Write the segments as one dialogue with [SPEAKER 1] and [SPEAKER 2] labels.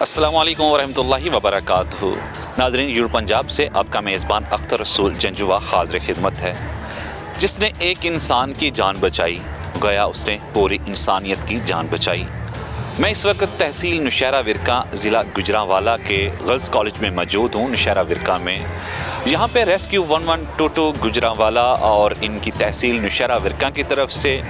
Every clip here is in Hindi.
[SPEAKER 1] अस्सलामु अलैकुम वरहमतुल्लाहि वबरकातुहू। नाज़रीन, यूर पंजाब से आपका मेज़बान अख्तर रसूल जंजुआ हाज़िर खिदमत है। जिसने एक इंसान की जान बचाई, गया उसने पूरी इंसानियत की जान बचाई। मैं इस वक्त तहसील नौशहरा विरका ज़िला गुजरांवाला के गर्ल्स कॉलेज में मौजूद हूँ। नौशहरा विरका में यहाँ पे रेस्क्यू 1122 गुजरांवाला और इनकी तहसील नौशहरा विरका की तरफ से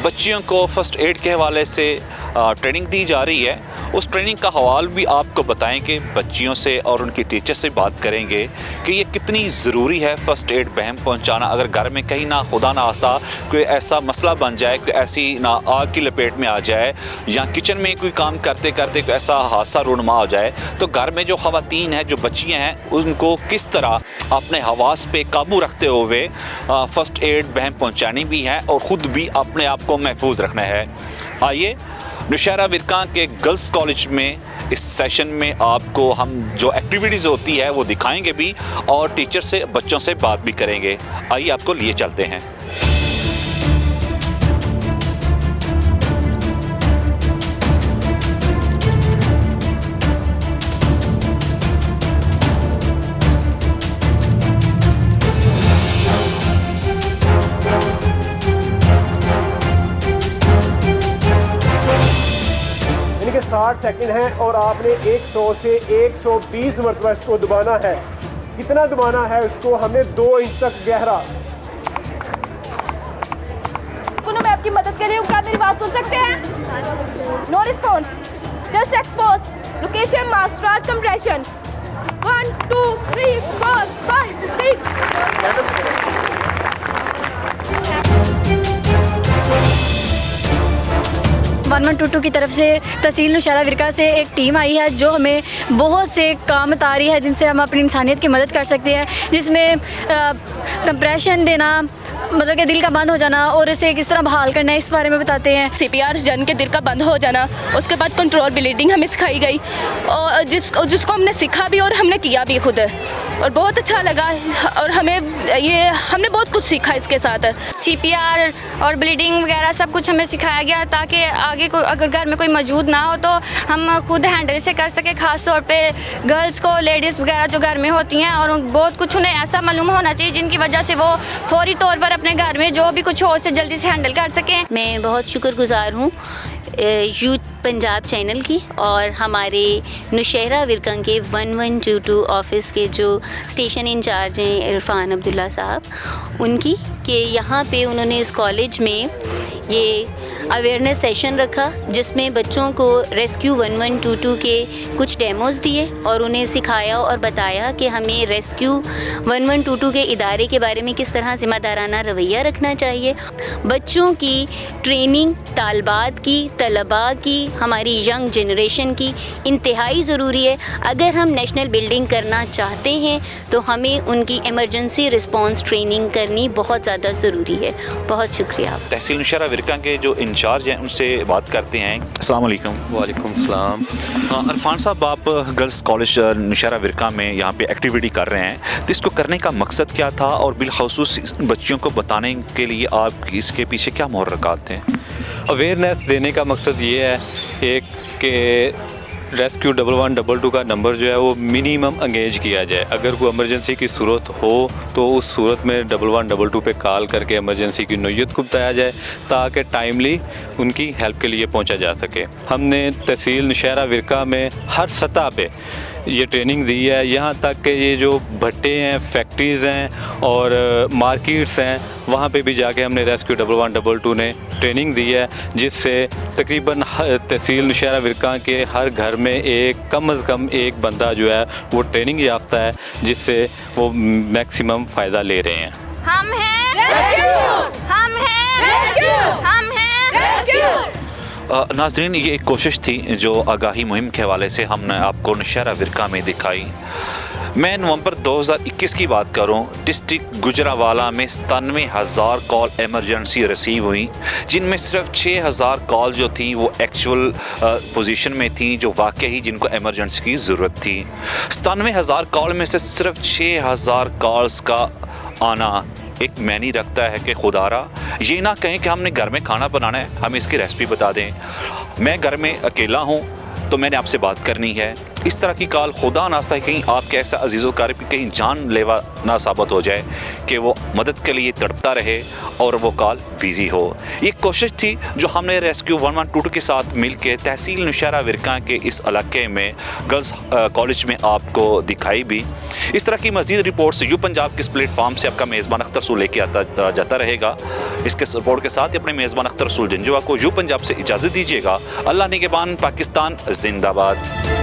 [SPEAKER 1] बच्चियों को फ़र्स्ट एड के हवाले से ट्रेनिंग दी जा रही है। उस ट्रेनिंग का हवाल भी आपको बताएंगे, बच्चियों से और उनकी टीचर से बात करेंगे कि ये कितनी ज़रूरी है फ़र्स्ट एड बहम पहुंचाना। अगर घर में कहीं ना खुदा ना आस्ता कोई ऐसा मसला बन जाए, कोई ऐसी ना आग की लपेट में आ जाए या किचन में कोई काम करते करते कोई ऐसा हादसा रूनुमा हो जाए, तो घर में जो ख़वातीन हैं, जो बच्चियाँ हैं, उनको किस तरह अपने हवास पे काबू रखते हुए फ़र्स्ट एड बहम पहुँचानी भी है और ख़ुद भी अपने आप को महफूज रखना है। आइए नौशहरा विरका के गर्ल्स कॉलेज में इस सेशन में आपको हम जो एक्टिविटीज़ होती है वो दिखाएंगे भी और टीचर से बच्चों से बात भी करेंगे। आइए आपको लिए चलते हैं।
[SPEAKER 2] इनके 60 सेकंड हैं और आपने 100 से 120 मरतबा इसको दबाना है। कितना दबाना है उसको, हमने 2 इंच तक गहरा।
[SPEAKER 3] मैं आपकी मदद के लिए हूँ, क्या मेरी बात सुन सकते हैं? No response, just expose location mark start compression 1 2 3 4 5 6।
[SPEAKER 4] 1122 की तरफ से तहसील नौशहरा विरका से एक टीम आई है जो हमें बहुत से काम बता रही है जिनसे हम अपनी इंसानियत की मदद कर सकते हैं, जिसमें कंप्रेशन देना, मतलब कि दिल का बंद हो जाना और इसे किस तरह बहाल करना है, इस बारे में बताते हैं।
[SPEAKER 3] CPR जन के दिल का बंद हो जाना, उसके बाद कंट्रोल ब्लीडिंग हमें सिखाई गई और जिसको हमने सीखा भी और हमने किया भी खुद, और बहुत अच्छा लगा और हमने बहुत कुछ सीखा इसके साथ।
[SPEAKER 4] CPR और ब्लीडिंग वगैरह सब कुछ हमें सिखाया गया ताकि आगे को अगर घर में कोई मौजूद ना हो तो हम खुद हैंडल से कर सके, ख़ास तौर पे गर्ल्स को, लेडीज़ वगैरह जो घर में होती हैं, और बहुत कुछ उन्हें ऐसा मालूम होना चाहिए जिनकी वजह से वो फौरी तौर पर अपने घर में जो भी कुछ हो उसे जल्दी से हैंडल कर सकें।
[SPEAKER 5] मैं बहुत शुक्रगुजार हूँ यूथ पंजाब चैनल की और हमारे नौशहरा विरका के 1122 ऑफिस के जो स्टेशन इंचार्ज हैं इरफान अब्दुल्ला साहब, उनकी कि यहाँ पे उन्होंने इस कॉलेज में ये अवेयरनेस सेशन रखा जिसमें बच्चों को रेस्क्यू 1122 के कुछ डेमोज़ दिए और उन्हें सिखाया और बताया कि हमें रेस्क्यू 1122 के इदारे के बारे में किस तरह ज़िम्मेदाराना रवैया रखना चाहिए। बच्चों की ट्रेनिंग, तालबात की, तलबा की, हमारी यंग जनरेशन की इंतहाई ज़रूरी है। अगर हम नेशनल बिल्डिंग करना चाहते हैं तो हमें उनकी इमरजेंसी रिस्पॉन्स ट्रेनिंग करनी बहुत ज़्यादा ज़रूरी है। बहुत शुक्रिया।
[SPEAKER 1] तहसील नौशहरा विरका के जो इंचार्ज हैं उनसे बात करते हैं। अस्सलाम वालेकुम।
[SPEAKER 6] वालेकुम सलाम।
[SPEAKER 1] इरफान साहब, आप गर्ल्स कॉलेज नौशहरा विरका में यहाँ पे एक्टिविटी कर रहे हैं, तो इसको करने का मकसद क्या था और बिलखसूस बच्चियों को बताने के लिए आप इसके पीछे क्या मुहर्रकात थे?
[SPEAKER 6] अवेयरनेस देने का मकसद ये है एक कि रेस्क्यू 1122 का नंबर जो है वो मिनिमम एंगेज किया जाए। अगर कोई इमरजेंसी की सूरत हो तो उस सूरत में 1122 पे कॉल करके इमरजेंसी की नौयत को बताया जाए ताकि टाइमली उनकी हेल्प के लिए पहुंचा जा सके। हमने तहसील नौशहरा विरका में हर सतह पे ये ट्रेनिंग दी है, यहाँ तक कि ये जो भट्टे हैं, फैक्ट्रीज़ हैं और मार्केट्स हैं, वहाँ पे भी जाके हमने रेस्क्यू 1122 ने ट्रेनिंग दी है, जिससे तकरीबन तहसील नौशहरा विरका के हर घर में कम अज़ कम एक बंदा जो है वो ट्रेनिंग याफ्ता है, जिससे वो मैक्सिमम फ़ायदा ले रहे हैं।
[SPEAKER 4] हम हैं रेस्क्यू, हम हैं रेस्क्यू, हम हैं रेस्क्यू।
[SPEAKER 1] नाज़रीन, ये एक कोशिश थी जो आगाही मुहिम के हवाले से हमने आपको नौशहरा विरका में दिखाई। मैं नवंबर 2021 की बात करूं, डिस्ट्रिक्ट गुजरांवाला में 97,000 कॉल एमरजेंसी रिसीव हुई, जिनमें सिर्फ 6,000 कॉल जो थी वो एक्चुअल पोजीशन में थी, जो वाकई ही जिनको एमरजेंसी की ज़रूरत थी। 97,000 कॉल में से सिर्फ 6,000 कॉल्स का आना एक मैनी रखता है कि खुदारा ये ना कहें कि हमने घर में खाना बनाना है, हमें इसकी रेसिपी बता दें। मैं घर में अकेला हूँ तो मैंने आपसे बात करनी है। इस तरह की कॉल खुदा नास्ता कहीं आपके ऐसा अजीज़ क़रीब कहीं जानलेवा ना साबित हो जाए कि वो मदद के लिए तड़पता रहे और वो कॉल बिज़ी हो। ये कोशिश थी जो हमने रेस्क्यू 1122 के साथ मिल के तहसील नौशहरा विरका के इस इलाके में गर्ल्स कॉलेज में आपको दिखाई भी। इस तरह की मज़ीद रिपोर्ट्स यू पंजाब के इस प्लेटफॉर्म से आपका मेज़बान अख्तर रसूल लेके आता जाता रहेगा। इसके सपोर्ट के साथ अपने मेज़बान अख्तर रसूल जंजुआ को यू पंजाब से इजाज़त दीजिएगा। अल्लाह निगहबान, पाकिस्तान जिंदाबाद।